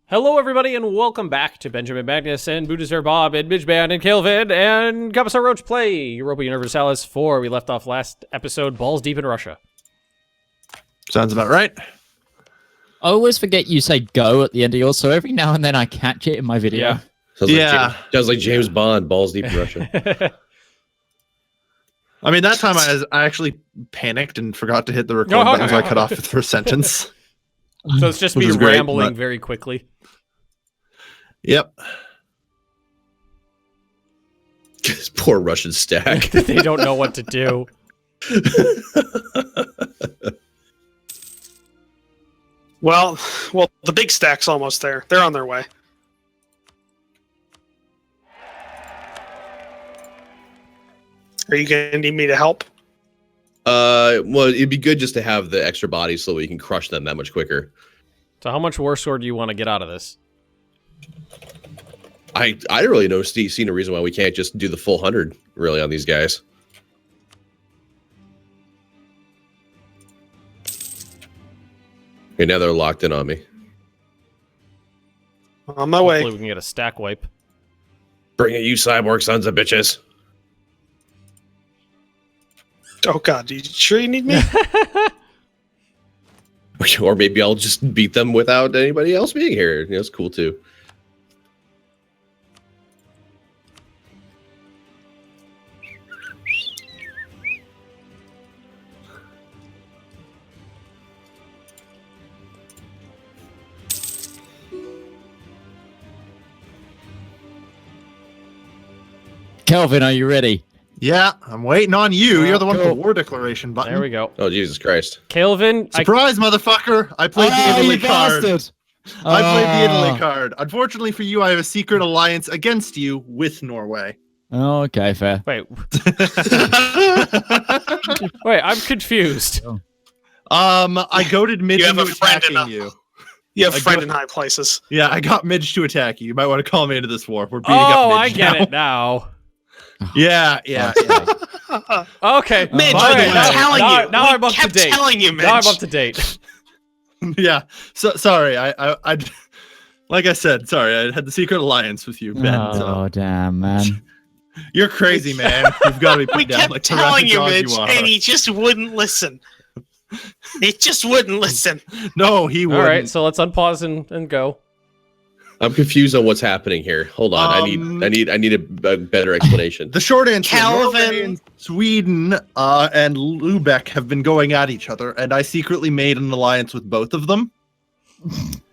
Hello, everybody, and welcome back to Benjamin Magnus and Buddha's Bob and Midgeban and Kelvin and Commissar Roach play Europa Universalis 4. We left off last episode, balls deep in Russia. Sounds about right. I always forget you say go at the end of yours, so every now and then I catch it in my video. Yeah. Sounds like James Bond, balls deep in Russia. I mean, that time I actually panicked and forgot to hit the record button, so I cut off the first sentence. So it's just Which me is great, rambling but- very quickly. Yep. This poor Russian stack. They don't know what to do. Well, the big stack's almost there. They're on their way. Are you going to need me to help? Well, it'd be good just to have the extra bodies so we can crush them that much quicker. So how much war sword do you want to get out of this? I don't really see no reason why we can't just do the full 100 really on these guys. Okay, now they're locked in on me. On my Hopefully way. we can get a stack wipe. Bring it, you cyborg sons of bitches. Oh, God. You sure you need me? Or maybe I'll just beat them without anybody else being here. You know, it's cool too. Kelvin, are you ready? Yeah, I'm waiting on you. Oh, You're the one with cool. the war declaration button. There we go. Oh, Jesus Christ. Kelvin, Surprise, motherfucker! I played the Italy card. bastard! I played the Italy card. Unfortunately for you, I have a secret alliance against you with Norway. Oh, okay, fair. Wait, I'm confused. I goaded Midge You have into a friend attacking enough. you. You have I friend got- in high places. Yeah, I got Midge to attack you. You might want to call me into this war. We're beating up Oh, Midge I get now. it now. Yeah. Okay. Midge, All we right, kept now- telling now- you. now We I'm up to kept date. telling you, Midge. Now I'm up to date. Yeah. So sorry. I like I said, sorry. I had the secret alliance with you, Ben. Oh, So. damn, man. You're crazy, man. You've got to be put We down kept like the telling you, dog Midge, you are. and he just wouldn't listen. He just wouldn't listen. No, he All wouldn't. right, so let's unpause and go. I'm confused on what's happening here. Hold on. I need a better explanation. The short answer: Calvin. Norway and Sweden and Lubeck have been going at each other, and I secretly made an alliance with both of them.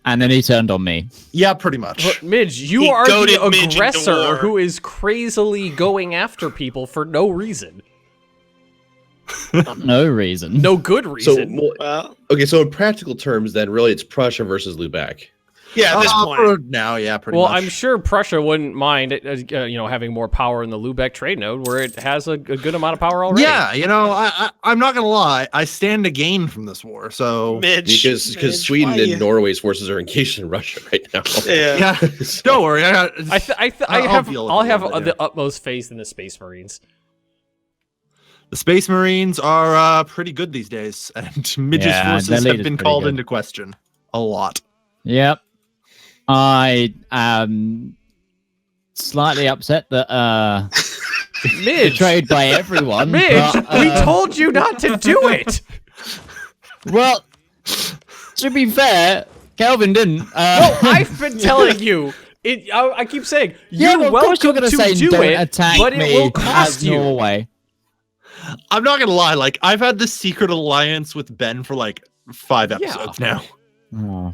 And then he turned on me. Yeah, pretty much. Look, Midge, you He are goaded the Midge into aggressor war. who is crazily going after people for no reason. No reason. No good So, reason. Well, okay, so in practical terms, then really it's Prussia versus Lubeck. yeah, at this point. For now, yeah, pretty Well, much. I'm sure Prussia wouldn't mind, having more power in the Lubeck trade node, where it has a good amount of power already. Yeah, I'm not gonna lie. I stand to gain from this war. So Midge. Because Midge, Sweden why and you- Norway's forces are engaged in Russia right now. Yeah. yeah, don't worry. I'll deal with I'll it have later. the utmost faith in the Space Marines. The Space Marines are pretty good these days, and Midge's Yeah, their forces have leader's been pretty called good. into question a lot. Yep. I am slightly upset that Midge, betrayed by everyone. Midge, but, we told you not to do it. Well, to be fair, Kelvin didn't. No, I've been telling you. I keep saying yeah, you're well, of course you're welcome gonna to say do don't it, attack but me it will cost as you. Norway. I'm not gonna lie. Like I've had this secret alliance with Ben for like 5 episodes now. Oh.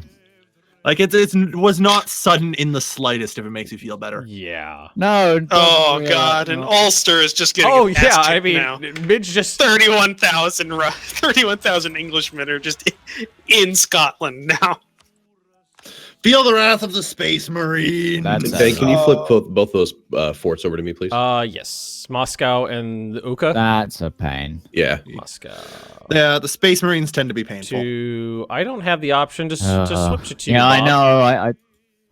Like it was not sudden in the slightest. If it makes you feel better. Yeah. No. don't Oh, really, God. And no. Ulster is just getting Oh his ass yeah. I kicked mean, now. Midge just 31,000 Englishmen are just in Scotland now. Feel the wrath of the Space Marine. That's Ben, can you flip both those forts over to me, please? yes, Moscow and the Uka. That's a pain. Yeah. Moscow. Yeah, the Space Marines tend to be painful. I don't have the option to switch it to. Yeah, I Bob. know. I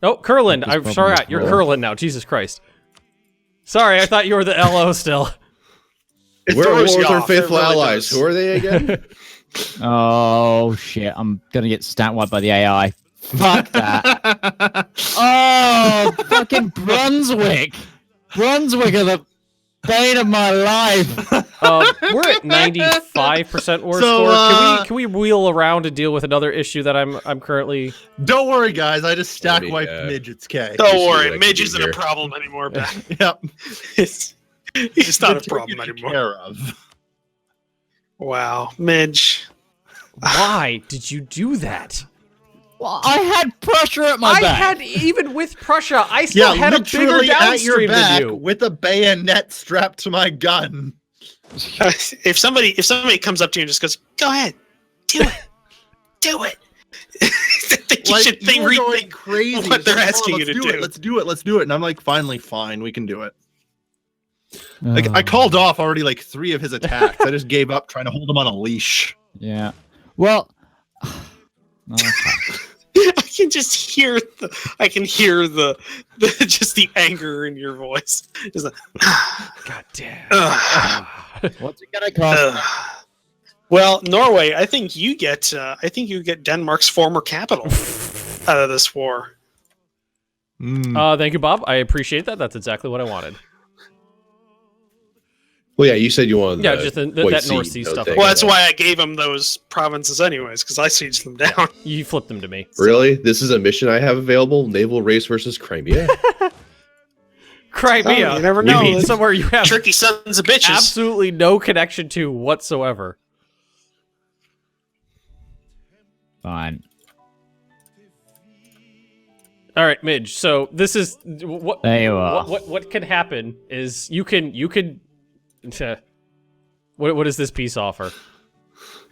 Oh, Curlin. This I'm problem sorry. is You're wrong. Curlin now. Jesus Christ. Sorry, I thought you were the LO still. It Where throws are you our off, it faithful really allies? does. Who are they again? Oh shit! I'm gonna get stat wiped by the AI. Fuck that. Oh, fucking Brunswick! Brunswick are the bane of my life. We're at 95% war So, score. Can we wheel around and deal with another issue that I'm currently? Don't worry, guys. I just stack Let me, wiped Midget's K. Don't see what I worry, can Midge do isn't here. a problem anymore. Ben. Yep. He's not a Taken problem anymore. care of. Wow, Midge. Why did you do that? Well, I had pressure at my I back. had even with Prussia, I still Yeah, had a bigger literally at your downstream back than you. with a bayonet strapped to my gun. If somebody comes up to you and just goes, "Go ahead, do it, do it," I think you should you were going rethink crazy. what they're It's asking you to let's do. It, let's do it. Let's do it. And I'm like, finally, fine, we can do it. Like I called off already like 3 of his attacks. I just gave up trying to hold him on a leash. Yeah. Well. Okay. I can just hear the just the anger in your voice. Just like, God damn. What's it gonna cost? well, Norway, I think you get Denmark's former capital out of this war. Thank you, Bob. I appreciate that. That's exactly what I wanted. Well, yeah, you said you wanted. Yeah, just that North Sea stuff. Well, that's why I gave him those provinces anyways, because I sieged them down. You flipped them to me. Really? This is a mission I have available: naval race versus Crimea. Crimea. Oh, you never know. mean It's somewhere you have Tricky sons of bitches. absolutely no connection to whatsoever. Fine. All right, Midge. So this is what There you are. what can happen is you can what does this piece offer?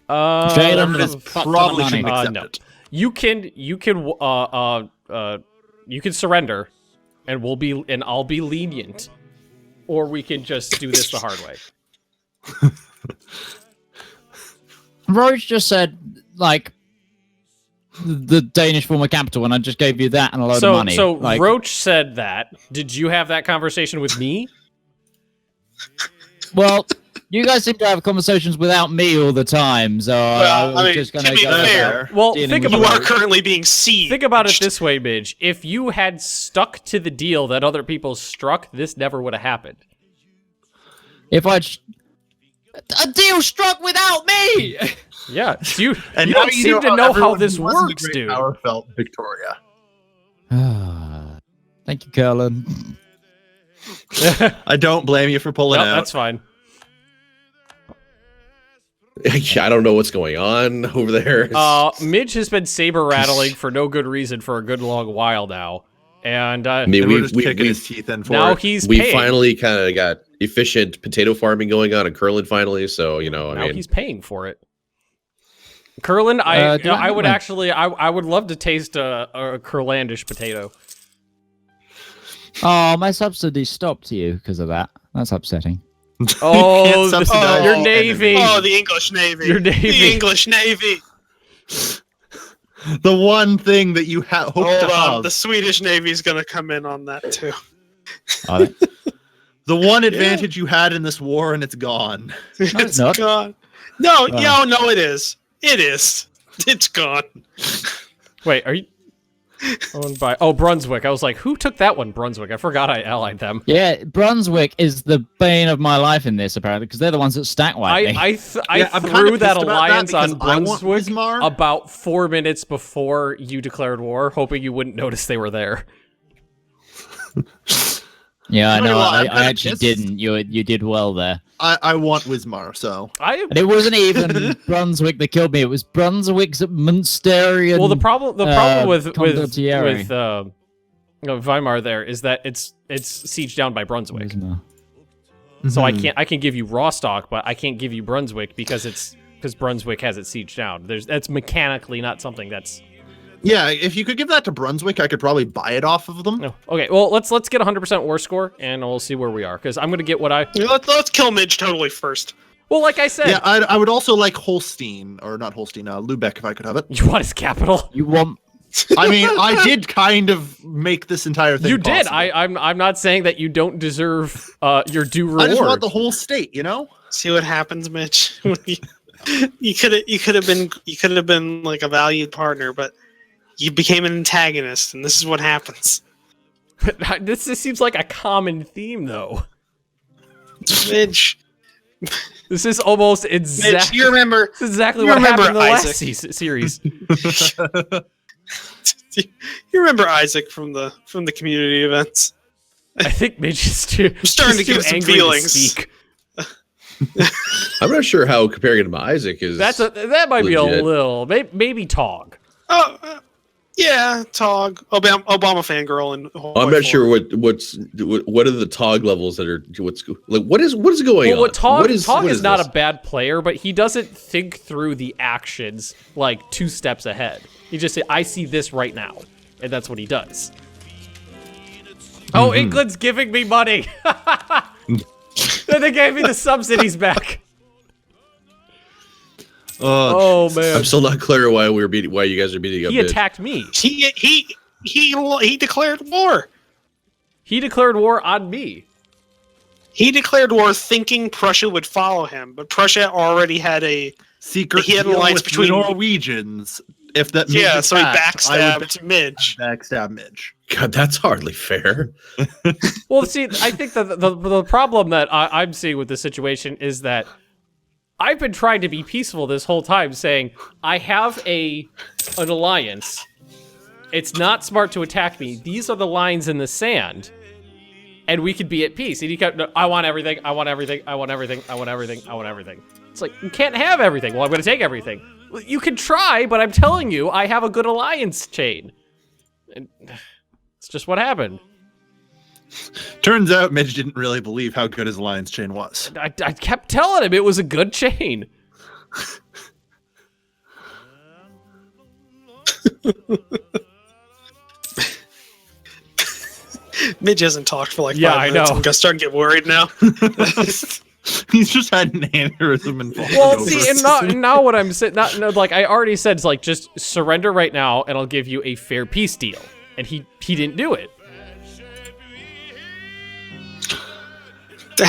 Jalen has Probably money. shouldn't accept no. it. You can surrender, and I'll be lenient, or we can just do this the hard way. Roach just said, like, the Danish former capital, and I just gave you that and a load of money. So like, Roach said that. Did you have that conversation with me? well, you guys seem to have conversations without me all the time, so Well, I was I mean, just going to be go fair, about Well, dealing think with You about are currently being sieged. Think about it this way, Midge. If you had stuck to the deal that other people struck, this never would have happened. If a deal struck without me. Yeah, you And you now don't seem to know how everyone this who wasn't a works, great dude. power felt Victoria. Thank you, Curlin. I don't blame you for pulling No, out. that's fine. I don't know what's going on over there. Midge has been saber rattling for no good reason for a good long while now, and I mean, And we're we just kicking his teeth in for now it. he's we paying. finally kind of got efficient potato farming going on in Curlin finally. So Now I mean, he's paying for it. Curlin, do I would like- actually, I would love to taste a Curlandish potato. Oh, my subsidy stopped you because of that. That's upsetting. Oh, can't subsidize your the Navy. Oh, the English Navy. Your Navy. The English Navy. The one thing that you hope Hold to on. have. The Swedish Navy's going to come in on that, too. Are they? The one advantage you had in this war, and it's gone. It's not. gone. No, no, it is. It is. It's gone. Wait, are you owned by? Oh, Brunswick. I was like, who took that one? Brunswick. I forgot I allied them. Yeah, Brunswick is the bane of my life in this, apparently, because they're the ones that stack wipe me. I I'm threw kinda that pissed about that alliance on because I want Brunswick Wismar. about 4 minutes before you declared war, hoping you wouldn't notice they were there. Yeah, I I'm not know. gonna lie, I'm I kinda actually pissed. didn't. You did well there. I want Wismar, so And it wasn't even Brunswick that killed me. It was Brunswick's Munsterian. Well, the problem with condottieri. Weimar there is that it's sieged down by Brunswick. Wismar. So I can give you Rostock, but I can't give you Brunswick because Brunswick has it sieged down. That's mechanically not something that's. yeah. If you could give that to Brunswick, I could probably buy it off of them. No. Okay, well let's get 100% war score and we'll see where we are because I'm gonna get what I. Let's kill Midge totally first. Well, like I said, Yeah, I would also like Holstein, or not Holstein, Lubeck, if I could have it. you want his capital. You want? I mean, I did kind of make this entire thing. You did. possible. I'm not saying that you don't deserve your due reward. I just want the whole state, you know. See what happens, Mitch. you could have been like a valued partner, but you became an antagonist, and this is what happens. This seems like a common theme, though. Midge. This is almost Midge, exactly. you remember? This is exactly you what remember happened in the last Isaac. series. You remember Isaac from the community events? I think Midge is too. I'm starting to he's too get some angry feelings. speak. I'm not sure how comparing him to Isaac is. That might be a legit. little maybe Tog. Oh, yeah, Tog, Obama fangirl, and I'm not sure what are the Tog levels that are what is going on. Tog is what not this? a bad player, but he doesn't think through the actions like 2 steps ahead. He just says, "I see this right now," and that's what he does. Oh, England's giving me money. Then they gave me the subsidies back. Oh man! I'm still not clear why you guys are beating up. He attacked me. He declared war. He declared war on me. He declared war thinking Prussia would follow him, but Prussia already had a Secret He had an deal alliance with between- the Norwegians. If that Midge yeah. So he attacked, I would backstabbed Midge. backstab Midge. God, that's hardly fair. Well, see, I think that the problem that I'm seeing with this situation is that I've been trying to be peaceful this whole time, saying I have an alliance. It's not smart to attack me. These are the lines in the sand, and we could be at peace. And he kept, "No, I want everything. I want everything. I want everything. I want everything. I want everything." It's like, you can't have everything. Well, I'm going to take everything. Well, you can try, but I'm telling you, I have a good alliance chain. And it's just what happened. Turns out Midge didn't really believe how good his alliance chain was. I kept telling him it was a good chain. Midge hasn't talked for like 5 Yeah, I minutes. know. I'm starting to get worried now. He's just had an aneurysm and fallen Well, over. see, and now what I'm saying, like I already said, it's like just surrender right now, and I'll give you a fair peace deal. And he didn't do it.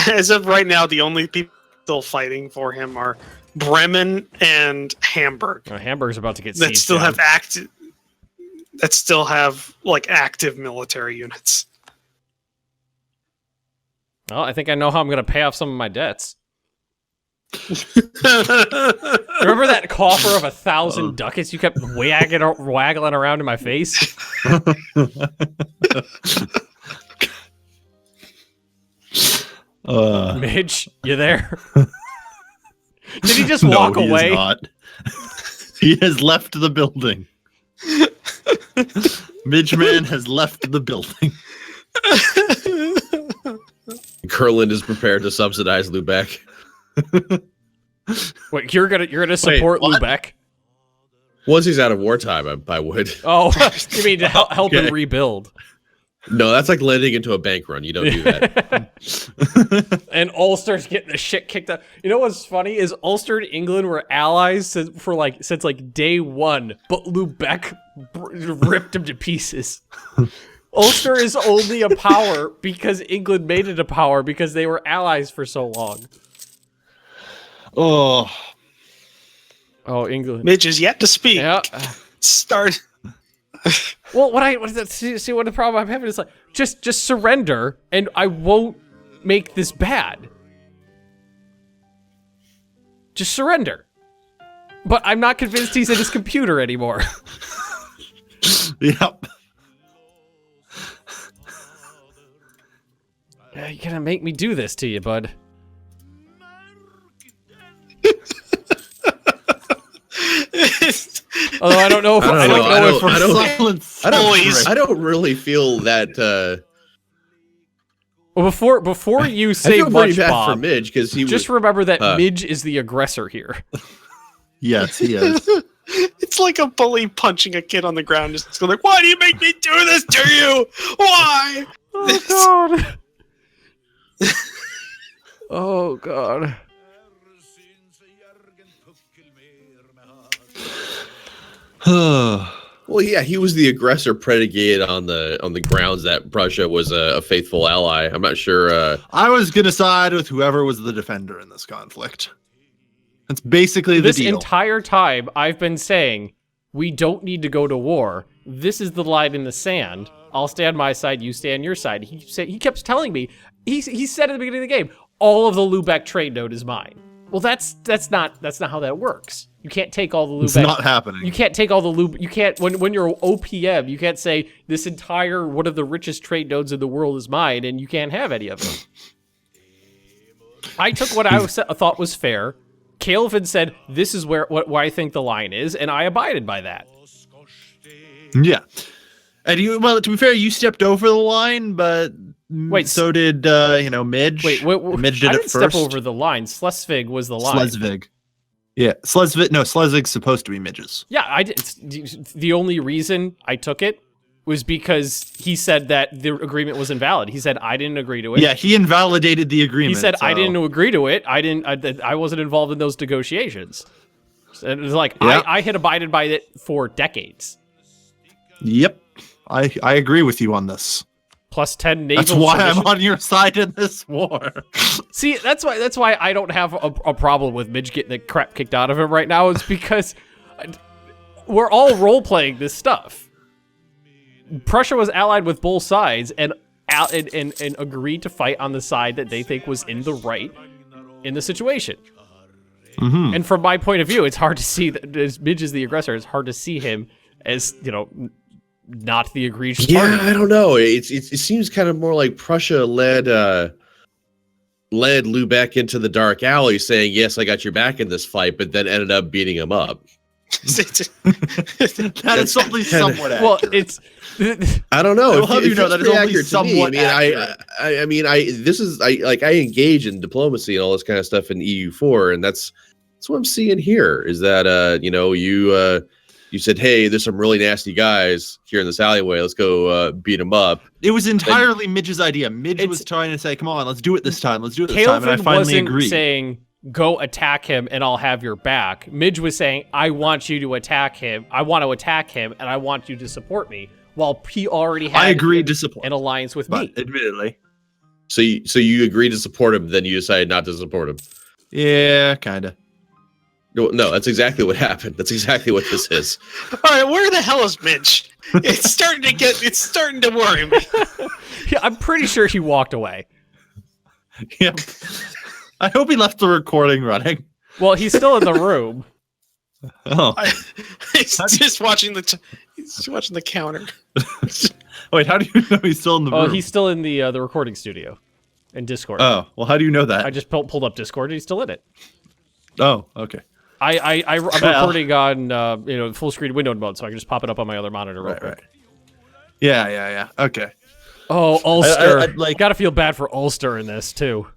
As of right now, the only people still fighting for him are Bremen and Hamburg. Hamburg's about to get That sieged still down. have active military units. Well, I think I know how I'm gonna pay off some of my debts. Remember that coffer of 1,000 ducats you kept waggling around in my face? Midge, you there? Did he just walk he away? Is not. He has left the building. Midgeman has left the building. Kurland is prepared to subsidize Lubeck. Wait, you're gonna support what? Lubeck? Once he's out of wartime, I would. Oh, you mean to help Okay. him rebuild? No, that's like lending into a bank run. You don't do that. And Ulster's getting the shit kicked out. You know what's funny is Ulster and England were allies since day one, but Lubeck ripped him to pieces. Ulster is only a power because England made it a power because they were allies for so long. Oh, England. Midge is yet to speak. Yeah. Start. Well, what the problem I'm having is like just surrender and I won't make this bad. Just surrender. But I'm not convinced he's at his computer anymore. yep. You're gonna make me do this to you, bud. Although I don't know if I don't know if we're Silence. Boys. I don't really feel that. Well, before you I say feel pretty much, bad for Bob, Midge because he just was. remember that Midge is the aggressor here. Yes, he is. It's like a bully punching a kid on the ground. Just going like, "Why do you make me do this to you? Why?" Oh god. Oh god. Well, yeah, he was the aggressor predicated on the grounds that Prussia was a faithful ally. I'm not sure. I was gonna side with whoever was the defender in this conflict. That's basically the This deal. entire time I've been saying we don't need to go to war, this is the line in the sand. I'll stand my side, you stand your side. He kept telling me, he said at the beginning of the game, all of the Lubeck trade node is mine. Well, that's not how that works. You can't take all the Lubeck. It's not happening. You can't take all the Lubeck. You can't, when you're OPM, you can't say this entire, one of the richest trade nodes in the world is mine, and you can't have any of them. I took what I thought was fair. Calvin said, this is where I think the line is, and I abided by that. Yeah. And well, to be fair, you stepped over the line, but wait, so did Midge. Wait, Midge did I it didn't first. step over the line. Slesvig was the line. Slesvig. Yeah, Slesvig. No, Slesvig's supposed to be Midge's. Yeah, I did. The only reason I took it was because he said that the agreement was invalid. He said I didn't agree to it. Yeah, he invalidated the agreement. He said so. I didn't agree to it. I wasn't involved in those negotiations. And it was like Yeah. I had abided by it for decades. Yep, I agree with you on this. Plus 10 naval. That's why submission. I'm on your side in this war. See, that's why I don't have a problem with Midge getting the crap kicked out of him right now. It's because we're all role playing this stuff. Prussia was allied with both sides and agreed to fight on the side that they think was in the right in the situation. Mm-hmm. And from my point of view, it's hard to see that as Midge is the aggressor. It's hard to see him as not the egregious Yeah, party. I don't know. It seems kind of more like Prussia led Lubeck into the dark alley, saying, "Yes, I got your back in this fight," but then ended up beating him up. That is only somewhat accurate. Well, it's I don't know. I will have you know that is only somewhat accurate. I engage in diplomacy and all this kind of stuff in EU4, and that's what I'm seeing here. Is that you said, hey, there's some really nasty guys here in this alleyway. Let's go beat them up. It was entirely Midge's idea. Midge was trying to say, come on, let's do it this time. Let's do it this Calvin time. And I finally wasn't agreed. saying, go attack him and I'll have your back. Midge was saying, I want you to attack him. I want to attack him and I want you to support me. While he already had I agreed to support an alliance with me. Admittedly. So you agreed to support him, then you decided not to support him. Yeah, kind of. No, that's exactly what happened. That's exactly what this is. All right, where the hell is Midge? It's starting to worry me. Yeah, I'm pretty sure he walked away. Yep. I hope he left the recording running. Well, he's still in the room. Oh. He's just watching the counter. Wait, how do you know he's still in the room? Oh, he's still in the recording studio in Discord. Oh, well, how do you know that? I just pulled up Discord and he's still in it. Oh, okay. I'm recording on full screen windowed mode, so I can just pop it up on my other monitor real quick. Right. Yeah. Okay. Oh, Ulster. I Gotta feel bad for Ulster in this too.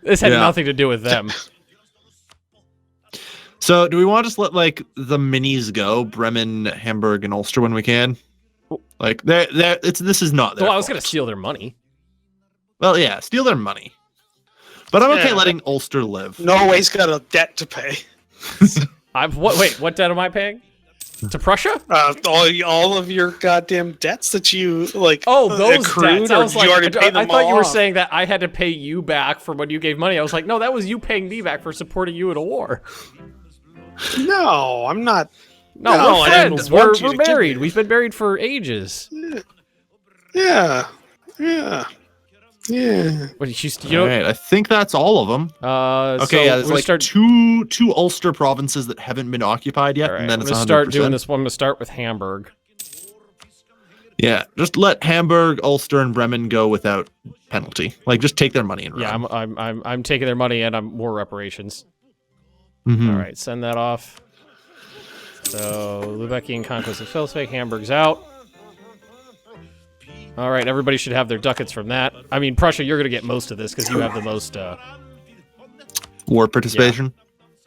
This had nothing to do with them. So, do we want to just let the minis go, Bremen, Hamburg, and Ulster when we can? Like, this is not their Well, I was fault. gonna steal their money. Well, yeah, steal their money. But I'm okay Yeah. letting Ulster live. Norway's got a debt to pay. What debt am I paying? To Prussia? All of your goddamn debts that you Oh, those accrued, debts. I or was did you already like, pay them I thought all you were off? saying that I had to pay you back for when you gave money. I was like, no, that was you paying me back for supporting you in a war. No, I'm not. No, No, we're I didn't friends. want you We're to give married. me- We've been married for ages. Yeah. What, you All know, right, I think that's all of them. okay, Okay, yeah, there's we're like start. two Ulster provinces that haven't been occupied yet, All right, and then I'm it's gonna 100%. start doing this one. I'm gonna start with Hamburg. Yeah, just let Hamburg, Ulster, and Bremen go without penalty. Like, just take their money and run. Yeah, I'm taking their money and I'm war reparations. Mhm. All right, send that off. So Lubeckian conquest of Philsvik, Hamburg's out. All right, everybody should have their ducats from that. I mean, Prussia, you're gonna get most of this because you have the most. War participation.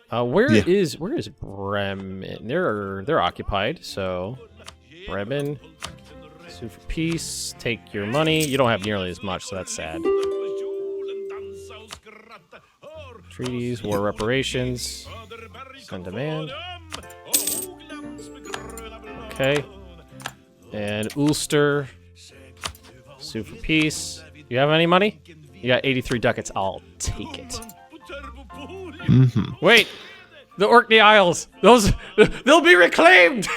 Where is Bremen? They're occupied. So Bremen, sue for peace. Take your money. You don't have nearly as much, so that's sad. Treaties, war reparations, send demand. Okay, and Ulster, sue for peace. You have any money? You got 83 ducats. I'll take it. Wait, the Orkney Isles. They'll be reclaimed.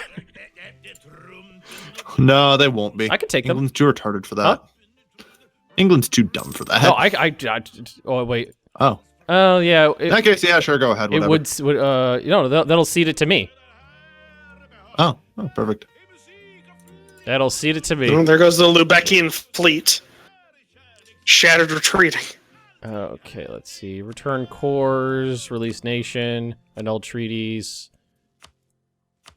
No, they won't be. I can take them. England's too retarded for that. Huh? England's too dumb for that. No, oh wait. Oh. Oh yeah. In that case, yeah, sure, go ahead. It Whatever. would that'll cede it to me. Oh, perfect. That'll cede it to me. Oh, there goes the Lubeckian fleet. Shattered retreating. Okay, let's see. Return cores, release nation, annul treaties,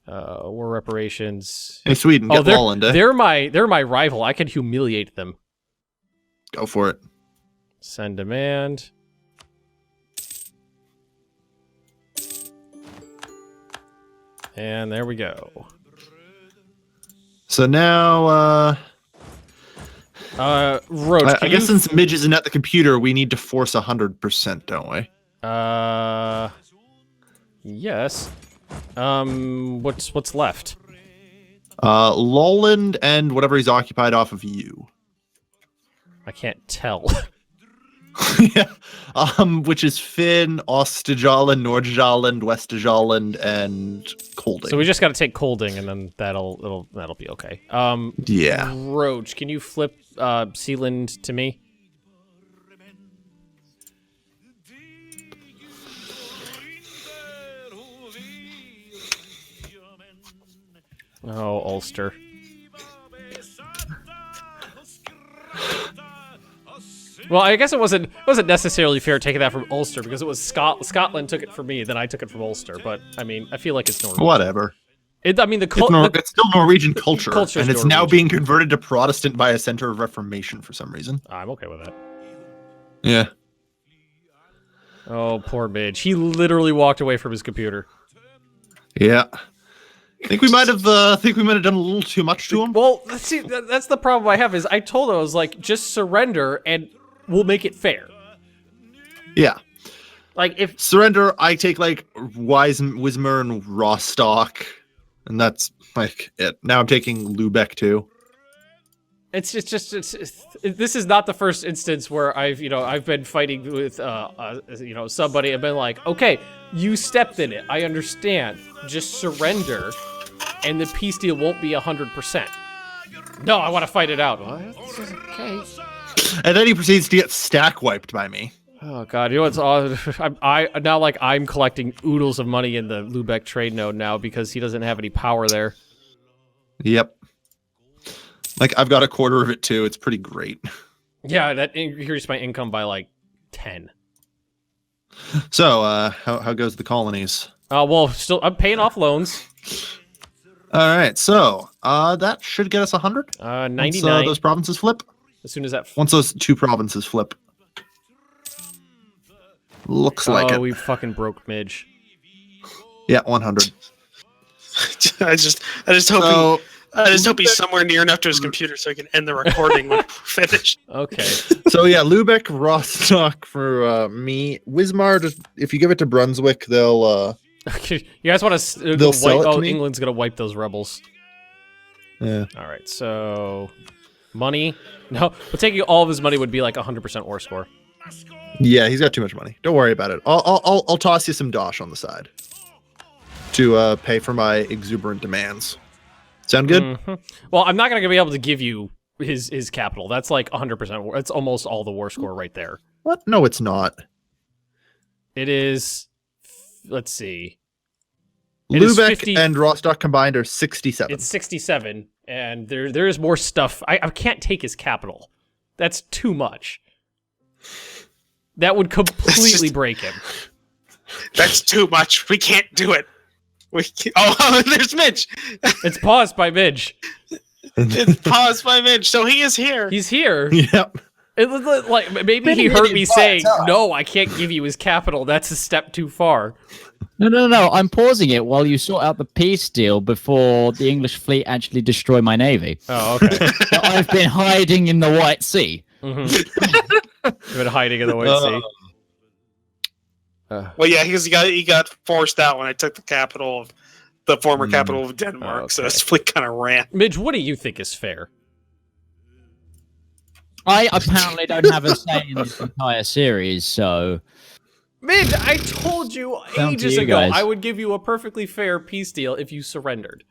war reparations. Hey, Sweden, get Lolland, eh? they're my rival. I can humiliate them. Go for it. Send demand. And there we go. So now, Roach, I guess since Midge isn't at the computer, we need to force 100%, don't we? Yes. What's left? Lolland and whatever he's occupied off of you. I can't tell. Yeah. Which is Finn, Ostjaland, Nordjaland, Westjaland, and Colding. So we just got to take Colding, and then that'll be okay. Yeah. Roach, can you flip Sealand to me? Oh, Ulster. Well, I guess it wasn't necessarily fair taking that from Ulster because it was Scotland took it from me, then I took it from Ulster. But I mean, I feel like it's Norway. Whatever. I mean, It's still Norwegian culture, culture's and it's now Norwegian. being converted to Protestant by a center of Reformation for some reason. I'm okay with that. Yeah. Oh, poor Midge. He literally walked away from his computer. Yeah. I think we might have done a little too much to him. Well, see, that's the problem I have is I told him, I was like, just surrender and we'll make it fair. Yeah. Like, if... Surrender, I take, like, Wismar and Rostock, and that's, like, it. Now I'm taking Lubeck, too. It's this is not the first instance where I've been fighting with, somebody and been like, okay, you stepped in it. I understand. Just surrender, and the peace deal won't be 100%. No, I want to fight it out. Well, okay. And then he proceeds to get stack wiped by me. Oh god, you know what's odd? I'm collecting oodles of money in the Lubeck trade node now because he doesn't have any power there. Yep. Like, I've got a quarter of it, too. It's pretty great. Yeah, that increased my income by, like, 10. So, how goes the colonies? Well, still, I'm paying off loans. All right, so, that should get us 100. 99. Once, those provinces flip. As soon as that... Once those two provinces flip. Looks like it. Oh, we fucking broke Midge. Yeah, 100. I just hope he's somewhere near enough to his computer so he can end the recording when we're finished. Okay. So yeah, Lubeck, Rostock for me. Wismar, just if you give it to Brunswick, they'll You guys want to They'll sell wipe... it to Oh, me? England's gonna wipe those rebels. yeah. All right, so... Money? No, but taking all of his money would be like 100% war score. Yeah, he's got too much money. Don't worry about it. I'll toss you some dosh on the side to pay for my exuberant demands. Sound good? Mhm. Well, I'm not gonna be able to give you his capital. That's like 100% war. It's almost all the war score right there. What? No, it's not. It is... Let's see. It is Lubeck 50 and Rostock combined are 67. It's 67, and there is more stuff. I can't take his capital. That's too much. That would completely break him. That's too much. We can't do it. Oh, there's Midge. It's paused by Midge. It's paused by Midge, so he is here. He's here. Yep. It was like maybe he heard me saying, "No, I can't give you his capital. That's a step too far." No. I'm pausing it while you sort out the peace deal before the English fleet actually destroy my navy. Oh, okay. So I've been hiding in the White Sea. You've been hiding in the White Sea. Well, yeah, because he got forced out when I took the capital of the former capital of Denmark, so Okay. his fleet kind of ran. Midge, what do you think is fair? I apparently don't have a say in this entire series, so... Midge, I told you Down to ages you ago guys. I would give you a perfectly fair peace deal if you surrendered.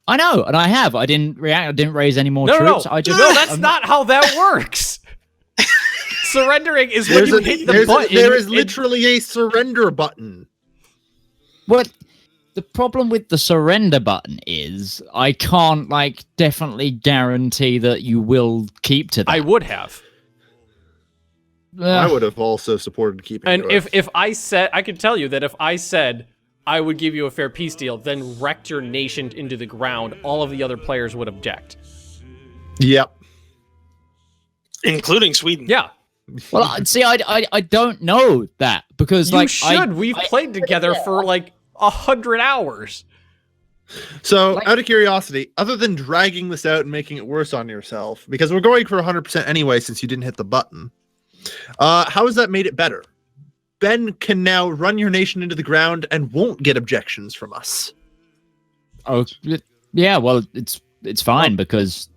I know, and I have. I didn't react. I didn't raise any more No, troops. no, I just no, that's not how that works. Surrendering is when you hit the button. There is literally a surrender button. What the problem with the surrender button is, I can't definitely guarantee that you will keep to that. I would have. I would have also supported keeping And it. if I said, I can tell you that if I said I would give you a fair peace deal, then wrecked your nation into the ground, all of the other players would object. Yep. Including Sweden. Yeah. Well, see, I don't know that because You should. We've played together for 100 hours. So, out of curiosity, other than dragging this out and making it worse on yourself, because we're going for 100% anyway since you didn't hit the button, how has that made it better? Ben can now run your nation into the ground and won't get objections from us. Oh, yeah. Well, it's fine because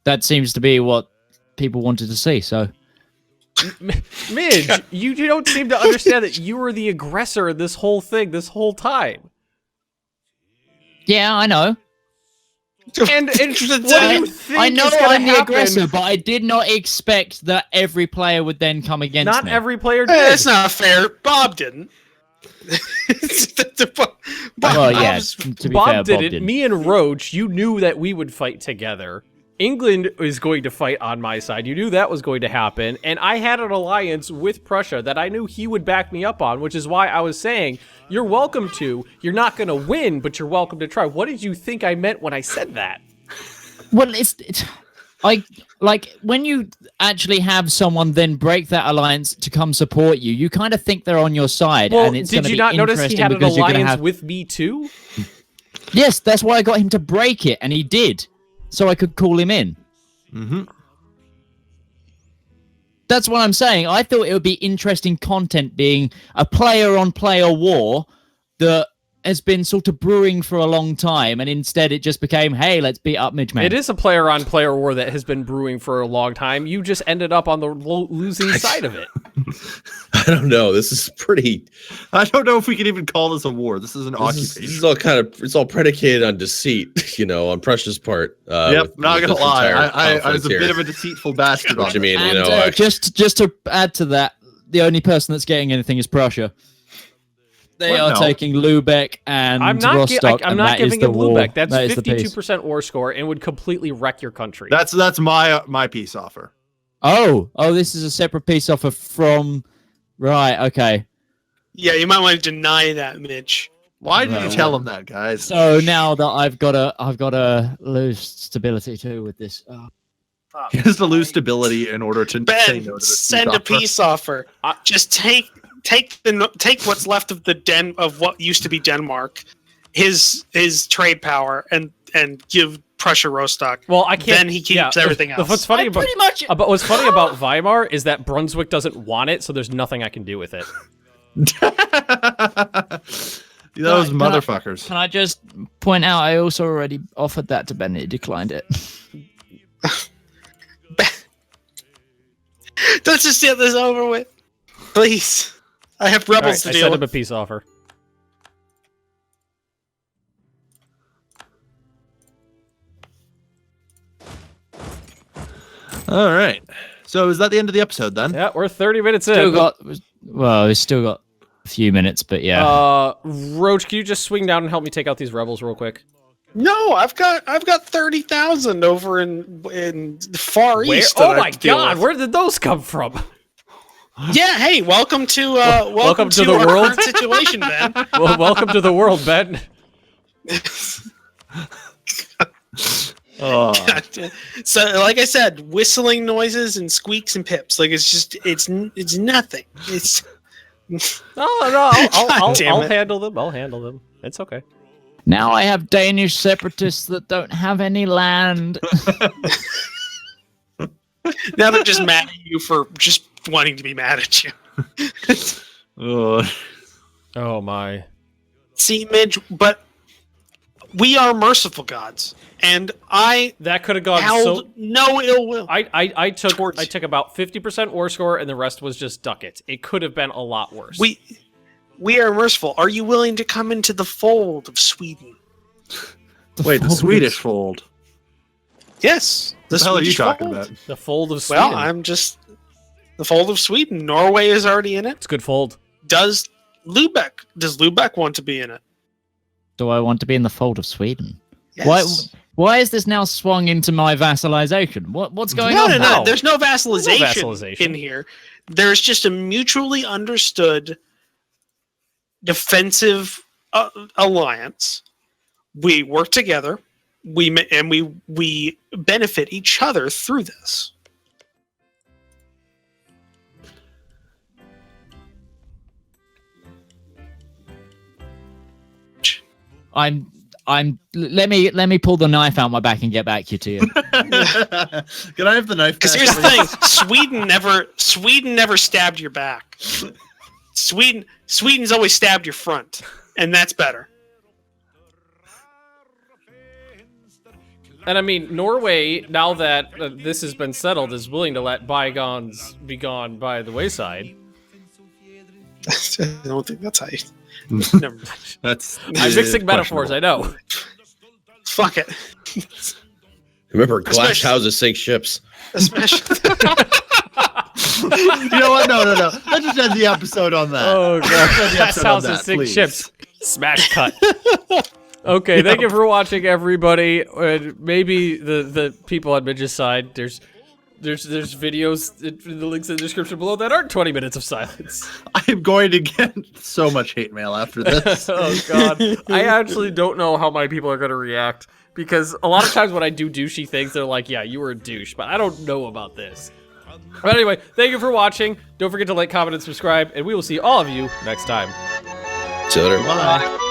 that seems to be what people wanted to see. So, Midge, you don't seem to understand that you were the aggressor in this whole thing this whole time. yeah, I know. And what do you think I know is gonna I'm the happen? aggressor, but I did not expect that every player would then come against Not me. every player Hey, did. that's not fair. Bob didn't. Well, yeah. Bob's- To be Bob fair, did Bob it. didn't. Me and Roach, you knew that we would fight together. England is going to fight on my side. You knew that was going to happen. And I had an alliance with Prussia that I knew he would back me up on, which is why I was saying, you're welcome to. You're not going to win, but you're welcome to try. What did you think I meant when I said that? Well, it's when you actually have someone then break that alliance to come support you, you kind of think they're on your side. Well, and it's did gonna you be not notice he interesting had an because you're gonna alliance have- with me too? Yes, that's why I got him to break it, and he did, so I could call him in. Mm-hmm. That's what I'm saying. I thought it would be interesting content being a player-on-player war that has been sort of brewing for a long time, and instead it just became, hey, let's beat up Midge Man. It is a player-on-player war that has been brewing for a long time. You just ended up on the losing side of it. I don't know. This is pretty. I don't know if we can even call this a war. This is an occupation. This is all it's all predicated on deceit, on Prussia's part. Yep, not gonna this lie. entire I was conflict a here. bit of a deceitful bastard. What you mean? And just to add to that, the only person that's getting anything is Prussia. They Well, are no. taking Lubeck and I'm not, Rostock. I'm and not that is giving the him war. Lubeck. That's That is the peace. 52% war score and would completely wreck your country. That's my peace offer. Oh, this is a separate peace offer from. Right. Okay. Yeah, you might want to deny that, Mitch. Why did you Well, tell him that, guys? So now that I've got to lose stability too with this. He has to lose stability in order to say Ben, no to this send a peace offer. Just take what's left of of what used to be Denmark, his trade power, and give Prussia Rostock. Well, I can't. Then he keeps everything else. What's funny I about pretty much. what's funny about Weimar is that Brunswick doesn't want it, so there's nothing I can do with it. Those Can I- motherfuckers. Can I just point out? I also already offered that to Ben. He declined it. Let's just get this over with, please. I have All rebels right, I to deal sent him with. a peace offer. All right. So is that the end of the episode then? Yeah, we're 30 minutes in. We've still got a few minutes, but yeah. Roach, can you just swing down and help me take out these rebels real quick? No, I've got 30,000 over in the Far Where? East. that Oh I my have to deal God, with. where did those come from? Yeah, hey, welcome to welcome to the our world. current situation, Ben. Well, welcome to the world, Ben. Oh. So, like I said, whistling noises and squeaks and pips. Like it's nothing. It's No, I'll damn it. handle them. I'll handle them. It's okay. Now I have Danish separatists that don't have any land. now they're just mad at you for just wanting to be mad at you. Oh. Oh my. See, Midge, but we are merciful gods, and I That could have gone held so. no ill will. I took towards- I took about 50% war score, and the rest was just ducats. It could have been a lot worse. We are merciful. Are you willing to come into the fold of Sweden? Wait, the Swedish fold. Yes. What the hell are you Swedish talking fold. about? The fold of Sweden. Well, I'm just the fold of Sweden. Norway is already in it. It's a good fold. Does Lubeck want to be in it? Do I want to be in the fold of Sweden? Yes. Why is this now swung into my vassalization? What's going No, on? no, now? no. There's no vassalization, vassalization. in here. There's just a mutually understood defensive alliance. We work together. We benefit each other through this. Let me pull the knife out my back and get back to you. Can I have the knife? Because back, here's the please? thing: Sweden never stabbed your back. Sweden's always stabbed your front, and that's better. And I mean, Norway, now that this has been settled, is willing to let bygones be gone by the wayside. I don't think that's how you. Never mind. That's I'm mixing metaphors, I know. Fuck it. Remember, glass Especially- houses sink ships. Especially. You know what? No. Let's just end the episode on that. Oh, God. Let's end the That's episode on how that, sink please. ships. Smash cut. Okay, thank you for watching, everybody. Maybe the people on Midge's side, there's videos in the links in the description below that aren't 20 minutes of silence. I'm going to get so much hate mail after this. Oh, God. I actually don't know how my people are going to react, because a lot of times when I do douchey things, they're like, yeah, you were a douche, but I don't know about this. But anyway, thank you for watching. Don't forget to like, comment, and subscribe, and we will see all of you next time. See you later. Bye.